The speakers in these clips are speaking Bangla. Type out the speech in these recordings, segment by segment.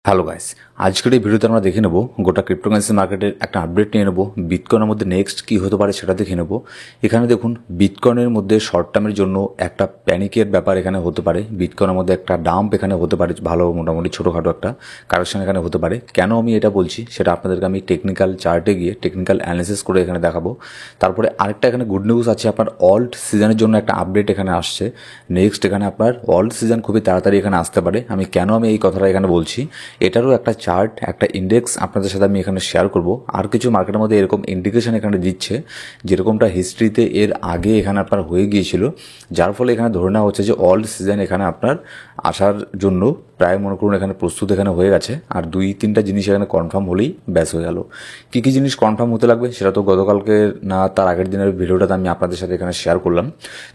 হ্যালো গাইস, আজকের এই ভিডিওতে আমরা দেখে নেব গোটা ক্রিপ্টোকারেন্সি মার্কেটের একটা আপডেট নিয়ে নেব। বিটকয়েনের মধ্যে নেক্সট কি হতে পারে সেটা দেখে নেব। এখানে দেখুন, বিটকয়েনের মধ্যে শর্ট টার্মের জন্য একটা প্যানিকের ব্যাপার এখানে হতে পারে। বিটকয়েনের মধ্যে একটা ডাম্প এখানে হতে পারে, ভালো মোটামুটি ছোটোখাটো একটা কারেকশন এখানে হতে পারে। কেন আমি এটা বলছি সেটা আপনাদেরকে আমি টেকনিক্যাল চার্টে গিয়ে টেকনিক্যাল অ্যানালিসিস করে এখানে দেখাবো। তারপরে আরেকটা এখানে গুড নিউজ আছে, আপনার অল্ট সিজনের জন্য একটা আপডেট এখানে আসছে। নেক্সট এখানে আপনার অল্ট সিজন খুবই তাড়াতাড়ি এখানে আসতে পারে। আমি এই কথাটা এখানে বলছি, এটারও একটা চার্ট, একটা ইন্ডেক্স আপনাদের সাথে আমি এখানে শেয়ার করব। আর কিছু মার্কেটের মধ্যে এরকম ইন্ডিকেশন এখানে দিচ্ছে, যেরকমটা হিস্ট্রিতে এর আগে এখানে আপনার হয়ে গিয়েছিল, যার ফলে এখানে ধরে নেওয়া হচ্ছে যে অল্ট সিজন এখানে আপনার আসার জন্য প্রায় মনে করুন এখানে প্রস্তুত এখানে হয়ে গেছে। আর দুই তিনটা জিনিস এখানে কনফার্ম হলেই ব্যাস হয়ে গেল। কী কী জিনিস কনফার্ম হতে লাগবে সেটা তো গতকালকে না তার আগের দিনের ভিডিওটাতে আমি আপনাদের সাথে এখানে শেয়ার করলাম।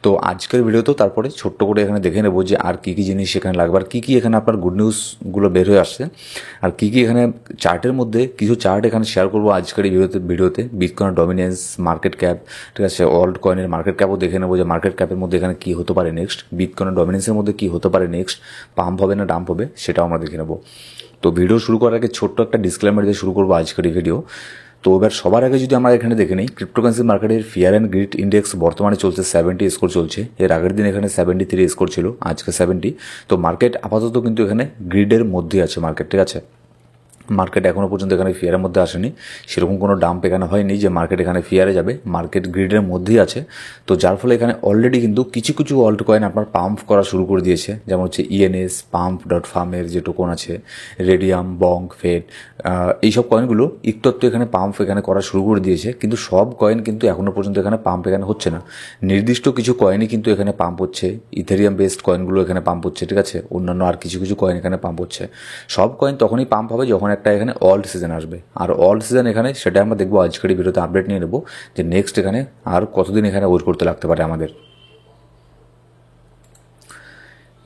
তো আজকের ভিডিওতেও তারপরে ছোট্ট করে এখানে দেখে নেবো যে আর কী কী জিনিস এখানে লাগবে, আর কী কী এখানে আপনার গুড নিউজগুলো বের হয়ে আসছে, আর কী কী এখানে চার্টের মধ্যে কিছু চার্ট এখানে শেয়ার করবো আজকের এই ভিডিওতে। বিটকয়েনের ডমিনেন্স, মার্কেট ক্যাপ, ঠিক আছে, অল্ট কয়েনের মার্কেট ক্যাপও দেখে নেবো যে মার্কেট ক্যাপের মধ্যে এখানে কী হতে পারে নেক্সট, বিটকয়েনের ডমিনেন্সের মধ্যে কী হতে পারে নেক্সট, পাম্প হবে না ডাম্প হবে সেটাও আমরা দেখে নেবো। তো ভিডিও শুরু করার আগে ছোট্ট একটা ডিসক্লেমার দিয়ে শুরু করবো আজকের এই ভিডিও। তো এবার সবার আগে যদি আমরা এখানে দেখে নিই, ক্রিপ্টোকারেন্সি মার্কেটের ফিয়ার অ্যান্ড গ্রিড ইন্ডেক্স বর্তমানে চলছে 70 স্কোর চলছে। এর আগের দিন এখানে 73 স্কোর ছিল, আজকে 70। তো মার্কেট আপাতত কিন্তু এখানে গ্রিডের মধ্যে আছে মার্কেট, ঠিক আছে। মার্কেট এখনও পর্যন্ত এখানে ফিয়ারের মধ্যে আসেনি, সেরকম কোনো ডাম্প এখানে হয়নি যে মার্কেট এখানে ফিয়ারে যাবে। মার্কেট গ্রিডের মধ্যেই আছে। তো যার ফলে এখানে অলরেডি কিন্তু কিছু কিছু অল্ট কয়েন আপনার পাম্প করা শুরু করে দিয়েছে, যেমন হচ্ছে ইএনএস, pump.farm-এর যে টোকন আছে, রেডিয়াম, বং, ফেড, এইসব কয়েনগুলো একটু এখানে পাম্প এখানে করা শুরু করে দিয়েছে। কিন্তু সব কয়েন কিন্তু এখনও পর্যন্ত এখানে পাম্প এখানে হচ্ছে না। নির্দিষ্ট কিছু কয়েনই কিন্তু এখানে পাম্প হচ্ছে। ইথেরিয়াম বেসড কয়েনগুলো এখানে পাম্প হচ্ছে, ঠিক আছে। অন্যান্য আর কিছু কিছু কয়েন এখানে পাম্প হচ্ছে। সব কয়েন তখনই পাম্প হবে যখন একটা এখানে অল্ট সিজন আসবে। আর অল্ট সিজন এখানে সেটা আমরা দেখবো আজকের ভিডিওতে আপডেট নিয়ে নেবো যে নেক্সট এখানে আর কতদিন এখানে ওয়েট করতে লাগতে পারে আমাদের।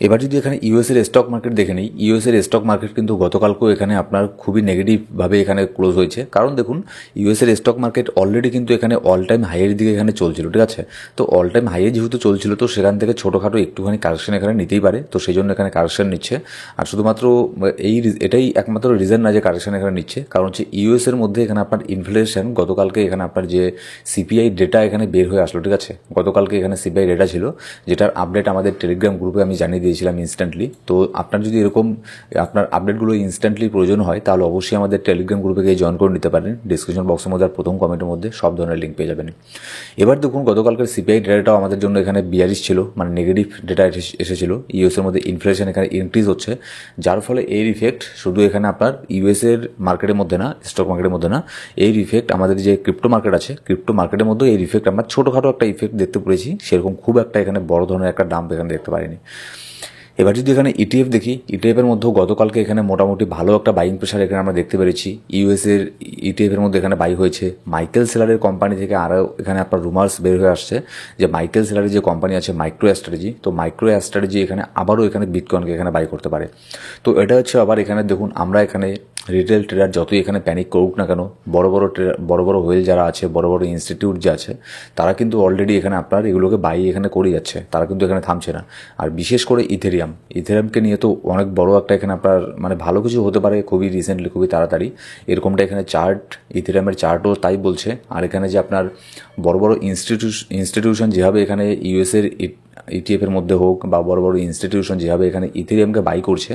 এবার যদি এখানে ইউএসের স্টক মার্কেট দেখে নিই, ইউএসের স্টক মার্কেট কিন্তু গতকালকেও এখানে আপনার খুবই নেগেটিভভাবে এখানে ক্লোজ হয়েছে। কারণ দেখুন, ইউএসের স্টক মার্কেট অলরেডি কিন্তু এখানে অল টাইম হাইয়ের দিকে এখানে চলছিল, ঠিক আছে। তো অল টাইম হাইয়ে যেহেতু চলছিল, তো সেখান থেকে ছোটোখাটো একটুখানি কারেকশন এখানে নিতেই পারে। তো সেই জন্য এখানে কারেকশন নিচ্ছে। আর শুধুমাত্র এটাই একমাত্র রিজন না যে কারেকশন এখানে নিচ্ছে, কারণ হচ্ছে ইউএসের মধ্যে এখানে আপনার ইনফ্লেশন গতকালকে এখানে আপনার যে সিপিআই ডেটা এখানে বের হয়ে আসলো, ঠিক আছে। গতকালকে এখানে সিপিআই ডেটা ছিল, যেটার আপডেট আমাদের টেলিগ্রাম গ্রুপে আমি জানিয়ে দিয়েছিলাম ইনস্ট্যান্টলি। তো আপনার যদি এরকম আপনার আপডেটগুলো ইনস্ট্যান্টলি প্রয়োজন হয়, তাহলে অবশ্যই আমাদের টেলিগ্রাম গ্রুপে গিয়ে জয়েন করে নিতে পারেন। ডিসক্রিপশন বক্সের মধ্যে আর প্রথম কমেন্টের মধ্যে সব ধরনের লিঙ্ক পেয়ে যাবেন। এবার দেখুন, গতকালকের সিপিআই ডেটাটাও আমাদের জন্য এখানে বিয়ারিশ ছিল, মানে নেগেটিভ ডেটা এসেছিল। ইউএসের মধ্যে ইনফ্লেশন এখানে ইনক্রিজ হচ্ছে, যার ফলে এর ইফেক্ট শুধু এখানে আপনার ইউএসের মার্কেটের মধ্যে না, স্টক মার্কেটের মধ্যে না, এর ইফেক্ট আমাদের যে ক্রিপ্টো মার্কেট আছে, ক্রিপ্টো মার্কেটের মধ্যে এর ইফেক্ট আমরা ছোটোখাটো একটা ইফেক্ট দেখতে পেরেছি। সেরকম খুব একটা এখানে বড় ধরনের একটা ডাম্প এখানে দেখতে পারিনি। এবার যদি এখানে ইটিএফ দেখি, ইটিএফের মধ্যেও গতকালকে এখানে মোটামুটি ভালো একটা বাইং প্রেশার এখানে আমরা দেখতে পেরেছি। ইউএসের ইটিএফের মধ্যে এখানে বাই হয়েছে। মাইকেল সেলারের কোম্পানি থেকে আরও এখানে আপনার রুমার্স বের হয়ে আসছে যে মাইকেল সেলারের যে কোম্পানি আছে মাইক্রো স্ট্র্যাটেজি, তো মাইক্রো স্ট্র্যাটেজি এখানে আবারও এখানে বিটকয়েনকে এখানে বাই করতে পারে। তো এটা হচ্ছে আবার এখানে দেখুন, আমরা এখানে রিটেল ট্রেডার যতই এখানে প্যানিক করুক না কেন, বড় বড় হোয়েল যারা আছে, বড় বড় ইনস্টিটিউট যে আছে, তারা কিন্তু অলরেডি এখানে আপনার এগুলোকে বাই এখানে করে যাচ্ছে, তারা কিন্তু এখানে থামছে না। আর বিশেষ করে ইথেরিয়ামকে নিয়ে তো অনেক বড় একটা এখানে আপনার মানে ভালো কিছু হতে পারে খুবই রিসেন্টলি, খুবই তাড়াতাড়ি। এরকমটা এখানে চার্ট, ইথেরিয়ামের চার্টও তাই বলছে। আর এখানে যে আপনার বড় বড় ইনস্টিটিউশন যেভাবে এখানে ইউএসের ইটিএফের মধ্যে হোক বা বড় বড় ইনস্টিটিউশন যেভাবে এখানে ইথেরিয়ামকে বাই করছে,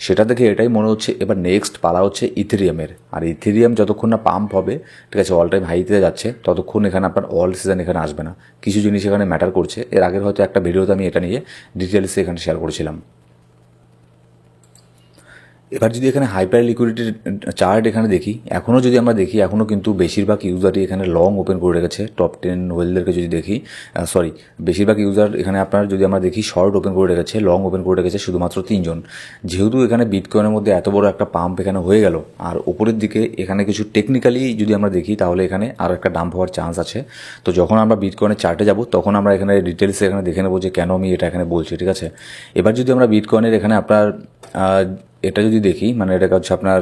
সেটা দেখে এটাই মনে হচ্ছে এবার নেক্সট পালা হচ্ছে ইথেরিয়ামের। আর ইথেরিয়াম যতক্ষণ না পাম্প হবে, ঠিক আছে, অল টাইম হাইতে যাচ্ছে, ততক্ষণ এখানে আপনার অল সিজন এখানে আসবে না। কিছু জিনিস এখানে ম্যাটার করছে। এর আগের হয়তো একটা ভিডিওতে আমি এটা নিয়ে ডিটেলসে এখানে শেয়ার করেছিলাম। এবার যদি এখানে হাইপার লিকুইডিটির চার্ট এখানে দেখি, এখনও যদি আমরা দেখি, এখনও কিন্তু বেশিরভাগ ইউজারই এখানে লং ওপেন করে রেখেছে। টপ 10 ওয়েলদেরকে যদি দেখি, বেশিরভাগ ইউজার এখানে আপনার যদি আমরা দেখি শর্ট ওপেন করে রেখেছে, লং ওপেন করে রেখেছে শুধুমাত্র 3 জন। যেহেতু এখানে বিটকয়েনের মধ্যে এত বড় একটা পাম্প এখানে হয়ে গেল, আর ওপরের দিকে এখানে কিছু টেকনিক্যালি যদি আমরা দেখি, তাহলে এখানে আরও একটা ডাম্প হওয়ার চান্স আছে। তো যখন আমরা বিটকয়েনের চার্টে যাব, তখন আমরা এখানে ডিটেলসে এখানে দেখে নেবো যে কেন আমি এটা এখানে বলছি, ঠিক আছে। এবার যদি আমরা বিটকয়েনের এখানে আপনার এটা যদি দেখি, মানে এটাকে হচ্ছে আপনার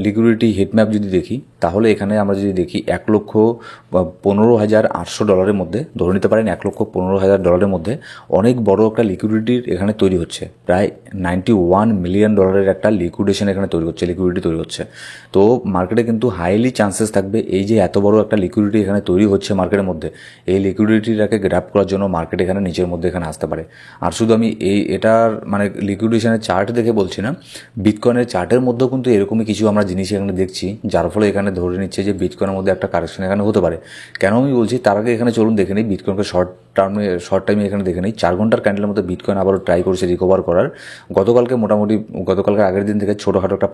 লিকুইডিটি হিটম্যাপ যদি দেখি, তাহলে এখানে আমরা যদি দেখি 1,15,800 ডলারের মধ্যে, ধরে নিতে পারেন 1,15,000 ডলারের মধ্যে অনেক বড় একটা লিকুইডিটির এখানে তৈরি হচ্ছে। প্রায় 91 মিলিয়ন ডলারের একটা লিকুইডেশন এখানে তৈরি হচ্ছে, লিকুইডিটি তৈরি হচ্ছে। তো মার্কেটে কিন্তু হাইলি চান্সেস থাকবে এই যে এত বড় একটা লিকুইডিটি এখানে তৈরি হচ্ছে মার্কেটের মধ্যে, এই লিকুইডিটিটাকে গ্র্যাব করার জন্য মার্কেট এখানে নিচের মধ্যে এখানে আসতে পারে। আর শুধু আমি এটার মানে লিকুইডেশনের চার্ট দেখে বলছি না, বিটকয়েনের চার্টের মধ্যেও কিন্তু এরকমই কিছু আমরা জিনিস এখানে দেখছি, যার ফলে এখানে ধরে নিচ্ছে যে বিটকয়েনের মধ্যে একটা কারেকশন এখানে হতে পারে। কেন আমি বলছি তার আগে এখানে চলুন দেখে নিই বিটকয়েনকে শর্ট টাইমে এখানে দেখে নিই। 4 ঘন্টার ক্যান্ডেলের মধ্যে বিটকয়েন আবারও ট্রাই করছে রিকভার করার। গতকালকে আগের দিন থেকে ছোটোখাটো একটা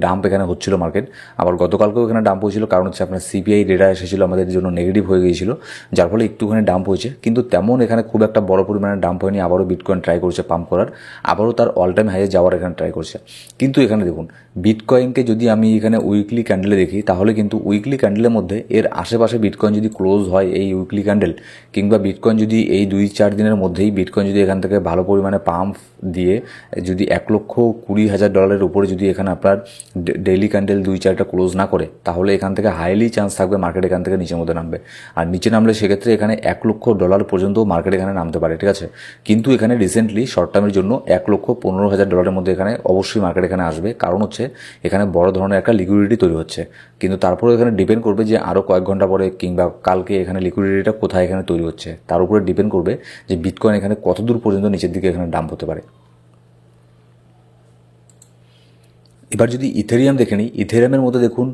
ডাম্প এখানে হচ্ছিল মার্কেট, আবার গতকালকেও এখানে ডাম্প হয়েছিল, কারণ হচ্ছে আপনার সিপিআই ডেটা এসেছিল আমাদের জন্য নেগেটিভ হয়ে গিয়েছিল, যার ফলে একটুখানি ডাম্প হয়েছে, কিন্তু তেমন এখানে খুব একটা বড় পরিমাণে ডাম্প হয়নি। আবারও বিটকয়েন ট্রাই করছে পাম্প করার, আবারও তার অল টাইম হাইয়ে যাওয়ার এখানে ট্রাই করছে। কিন্তু এখানে দেখুন বিটকয়েনকে যদি আমি এখানে উইকলি ক্যান্ডেলে দেখি, তাহলে কিন্তু উইকলি ক্যান্ডেলের মধ্যে এর আশেপাশে বিটকয়েন যদি ক্লোজ হয় এই উইকলি ক্যান্ডেল, কিংবা বিটকয়েন যদি এই 2-4 দিনের মধ্যেই বিটকয়েন যদি এখান থেকে ভালো পরিমাণে পাম্প দিয়ে যদি 1,20,000 ডলারের উপরে যদি এখানে আপনার ডেইলি ক্যান্ডেল 2-4টা ক্লোজ না করে, তাহলে এখান থেকে হাইলি চান্স থাকবে মার্কেট এখান থেকে নিচের মধ্যে নামবে। আর নিচে নামলে সেক্ষেত্রে এখানে 1,00,000 ডলার পর্যন্ত মার্কেট এখানে নামতে পারে, ঠিক আছে। কিন্তু এখানে রিসেন্টলি শর্ট টার্মের জন্য 1,15,000 ডলারের মধ্যে এখানে অবশ্যই মার্কেট এখানে আসবে, কারণ হচ্ছে এখানে বড় ধরনের একটা লিকুইডিটি তৈরি হচ্ছে। কিন্তু তারপরে এখানে ডিপেন্ড করবে যে আরও কয়েক ঘন্টা পরে কিংবা কালকে এখানে লিকুইডিটিটা কোথায় এখানে তৈরি হচ্ছে, তার উপরে ডিপেন্ড করবে যে বিটকয়েন এখানে কত দূর পর্যন্ত নিচের দিকে এখানে ডাম্প হতে পারে। এবার যদি ইথেরিয়াম দেখে নিই, ইথেরিয়ামের মধ্যে দেখুন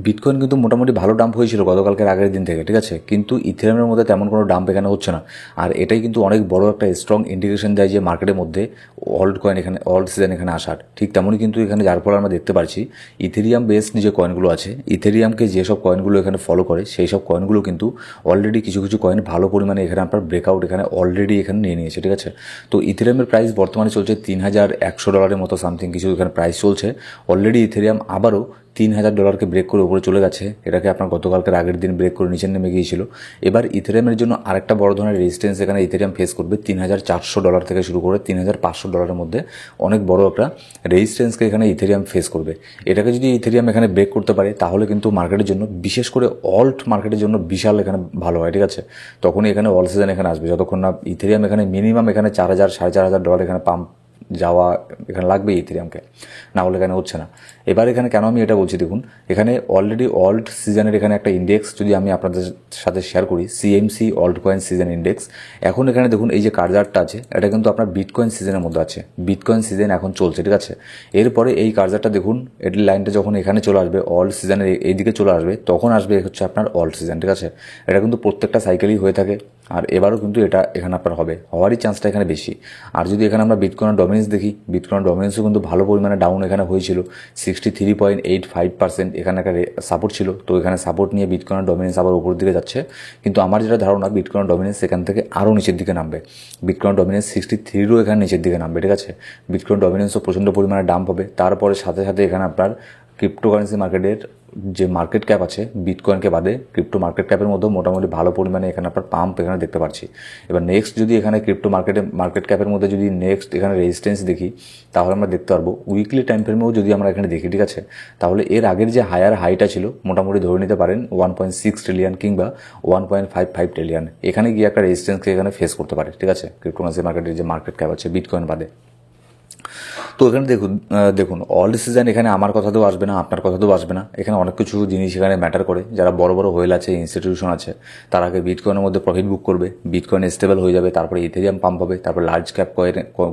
বিটকয়েন কিন্তু মোটামুটি ভালো ডাম্প হয়েছিল গতকালকের আগের দিন থেকে, ঠিক আছে, কিন্তু ইথেরিয়ামের মধ্যে তেমন কোনো ডাম্প এখানে হচ্ছে না। আর এটাই কিন্তু অনেক বড় একটা স্ট্রং ইন্ডিকেশন দেয় যে মার্কেটের মধ্যে অল্ট সিজন এখানে আসার। ঠিক তেমনই কিন্তু এখানে যার ফলে আমরা দেখতে পাচ্ছি ইথেরিয়াম বেসড যে কয়েনগুলো আছে, ইথেরিয়ামকে যেসব কয়েনগুলো এখানে ফলো করে সেই সব কয়েনগুলো কিন্তু অলরেডি কিছু কিছু কয়েন ভালো পরিমাণে এখানে আপনার ব্রেকআউট এখানে অলরেডি এখানে নিয়ে নিয়েছে, ঠিক আছে। তো ইথেরিয়ামের প্রাইস বর্তমানে চলছে 3,100 ডলারের মতো সামথিং কিছু এখানে প্রাইস চলছে। অলরেডি ইথেরিয়াম আবারও 3,000 ডলারকে ব্রেক করে উপরে চলে গেছে, এটাকে আপনার গতকালকের আগের দিন ব্রেক করে নিচে নেমে গিয়েছিল। এবার ইথেরিয়ামের জন্য আরেকটা বড় ধরনের রেজিস্ট্যান্স এখানে ইথেরিয়াম ফেস করবে 3,400 ডলার থেকে শুরু করে 3,500 ডলারের মধ্যে অনেক বড় একটা রেজিস্ট্যান্সকে এখানে ইথেরিয়াম ফেস করবে। এটাকে যদি ইথেরিয়াম এখানে ব্রেক করতে পারে, তাহলে কিন্তু মার্কেটের জন্য, বিশেষ করে অল্ট মার্কেটের জন্য বিশাল এখানে ভালো হয়, ঠিক আছে। তখনই এখানে অল সিজন এখানে আসবে, যতক্ষণ না ইথেরিয়াম এখানে মিনিমাম এখানে 4,000 4,500 ডলার এখানে পাম্প যাওয়া এখানে লাগবে ইথেরিয়ামকে, না হলে এখানে হচ্ছে না। এবার এখানে কেন আমি এটা বলছি দেখুন, এখানে অলরেডি অল্ট সিজনের এখানে একটা ইন্ডেক্স যদি আমি আপনাদের সাথে শেয়ার করি, CMC alt coin season index. এখন এখানে দেখুন এই যে কার্জারটা আছে, এটা কিন্তু আপনার বিটকয়েন সিজনের মধ্যে আছে, বিটকয়েন সিজন এখন চলছে, ঠিক আছে। এরপরে এই কার্জারটা দেখুন, এর লাইনটা যখন এখানে চলে আসবে, অল্ট সিজনের এইদিকে চলে আসবে, তখন আসবে হচ্ছে আপনার অল্ট সিজন, ঠিক আছে। এটা কিন্তু প্রত্যেকটা সাইকেলই হয়ে থাকে, আর এবারও কিন্তু এটা এখানে আপনার হওয়ারই চান্সটা এখানে বেশি। আর যদি এখানে আমরা বিটকয়েনের ডমিনেন্স দেখি, বিটকয়েন ডমিনেন্সও কিন্তু ভালো পরিমাণে ডাউন এখানে হয়েছিল, 63.85% এখানে একটা সাপোর্ট ছিল। তো এখানে সাপোর্ট নিয়ে বিটকয়েনের ডমিনেন্স আবার উপরের দিকে যাচ্ছে, কিন্তু আমার যেটা ধারণা বিটকয়েন ডমিনেন্স এখান থেকে আরও নিচের দিকে নামবে। বিটকয়েন ডমিনেন্স 63-ও এখানে নিচের দিকে নামবে, ঠিক আছে। বিটকয়েন ডমিনেন্সও প্রচণ্ড পরিমাণে ডাম্প হবে। তারপরে সাথে সাথে এখানে আপনার ক্রিপ্টোকারেন্সি মার্কেটের যে মার্কেট ক্যাপ আছে বিটকয়েনকে বাদে, ক্রিপ্টো মার্কেট ক্যাপের মধ্যেও মোটামুটি ভালো পরিমাণে এখানে আপনার পাম্প এখানে দেখতে পাচ্ছি। এবার নেক্সট যদি এখানে ক্রিপ্টো মার্কেট ক্যাপের মধ্যে যদি নেক্সট এখানে রেজিস্ট্যান্স দেখি, তাহলে আমরা দেখতে পারবো উইকলি টাইম ফ্রেমেও যদি আমরা এখানে দেখি, ঠিক আছে, তাহলে এর আগের যে হাইটা ছিল মোটামুটি ধরে নিতে পারেন 1.6 ট্রিলিয়ন কিংবা 1.55 ট্রিলিয়ন, এখানে গিয়ে একটা রেজিস্ট্যান্সকে এখানে ফেস করতে পারে, ঠিক আছে, ক্রিপ্টোকারেন্সি মার্কেটের যে মার্কেট ক্যাপ আছে বিটকয়েন বাদে। তো এখানে দেখুন অল সিজন এখানে আমার কথাতেও আসবে না, আপনার কথাতেও আসবে না। এখানে অনেক কিছু জিনিস এখানে ম্যাটার করে। যারা বড় বড় হোয়েল আছে, ইনস্টিটিউশন আছে, তারা আগে বিটকয়েনের মধ্যে প্রফিট বুক করবে, বিটকয়েন স্টেবল হয়ে যাবে, তারপরে ইথেরিয়াম পাম্প হবে, তারপর লার্জ ক্যাপ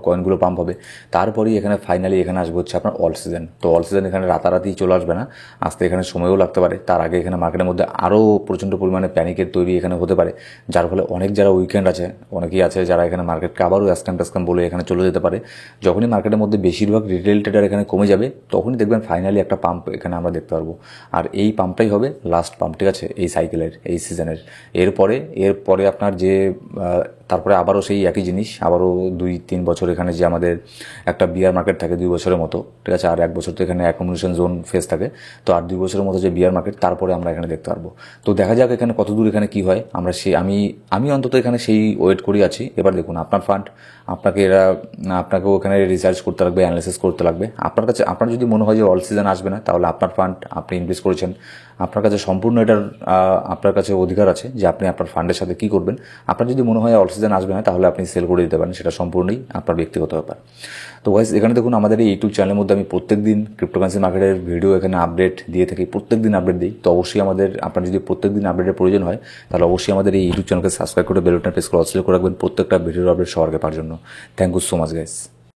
কয়েনগুলো পাম্প হবে, তারপরেই এখানে ফাইনালি এখানে আসবে হচ্ছে আপনার অল সিজন। তো অল সিজন এখানে রাতারাতি চলে আসবে না, আসতে এখানে সময়ও লাগতে পারে। তার আগে এখানে মার্কেটের মধ্যে আরও প্রচণ্ড পরিমাণে প্যানিকের তৈরি এখানে হতে পারে, যার ফলে অনেক যারা উইকেন্ড আছে, অনেকেই আছে যারা এখানে মার্কেটকে আবারও স্ক্যাম বলে এখানে চলে যেতে পারে। যখনই মার্কেটের মধ্যে বেশিরভাগ রিটেল ট্রেডার এখানে কমে যাবে, তখনই দেখবেন ফাইনালি একটা পাম্প এখানে আমরা দেখতে পারবো। আর এই পাম্পটাই হবে লাস্ট পাম্প, ঠিক আছে, এই সাইকেলের, এই সিজনের। এরপরে আপনার যে তারপরে আবারও সেই একই জিনিস, আবারও 2-3 বছর এখানে যে আমাদের একটা বিয়ার মার্কেট থাকে 2 বছরের মতো, ঠিক আছে, আর 1 বছর তো এখানে অ্যাকোমোডেশন জোন ফেস থাকে, তো আর 2 বছরের মতো যে বিয়ার মার্কেট, তারপরে আমরা এখানে দেখতে পারবো। তো দেখা যাক এখানে কত দূর এখানে কি হয়। আমরা আমি অন্তত এখানে সেই ওয়েট করি আছি। এবার দেখুন আপনার ফান্ড, আপনাকেও এখানে রিসার্চ করতে লাগবে, অ্যানালিসিস করতে লাগবে। আপনার যদি মনে হয় যে অল সিজন আসবে না, তাহলে আপনার ফান্ড আপনি ইনভেস্ট করেছেন, আপনার কাছে সম্পূর্ণ এটার আপনার কাছে অধিকার আছে যে আপনি আপনার ফান্ডের সাথে কী করবেন। আপনার যদি মনে হয় অল সিজন আসবে না, তাহলে আপনি সেল করে দিতে পারেন, সেটা সম্পূর্ণই আপনার ব্যক্তিগত ব্যাপার। তো গাইস, এখানে দেখুন আমাদের এই ইউটিউব চ্যানেলের মধ্যে আমি প্রত্যেক দিন ক্রিপ্টোকারেন্সি মার্কেটের ভিডিও এখানে আপডেট দিয়ে থাকি, প্রত্যেক দিন আপডেট দিই। তো অবশ্যই আপনার যদি প্রত্যেক দিন আপডেটের প্রয়োজন হয়, তাহলে অবশ্যই আমাদের এই ইউটিউব চ্যানেলকে সাবস্ক্রাইব করে বেল বাটন প্রেস করে অল সিলেক্ট করে রাখবেন প্রত্যেকটা ভিডিওর আপডেট সবার আগে পাওয়ার জন্য। Thank you so much guys.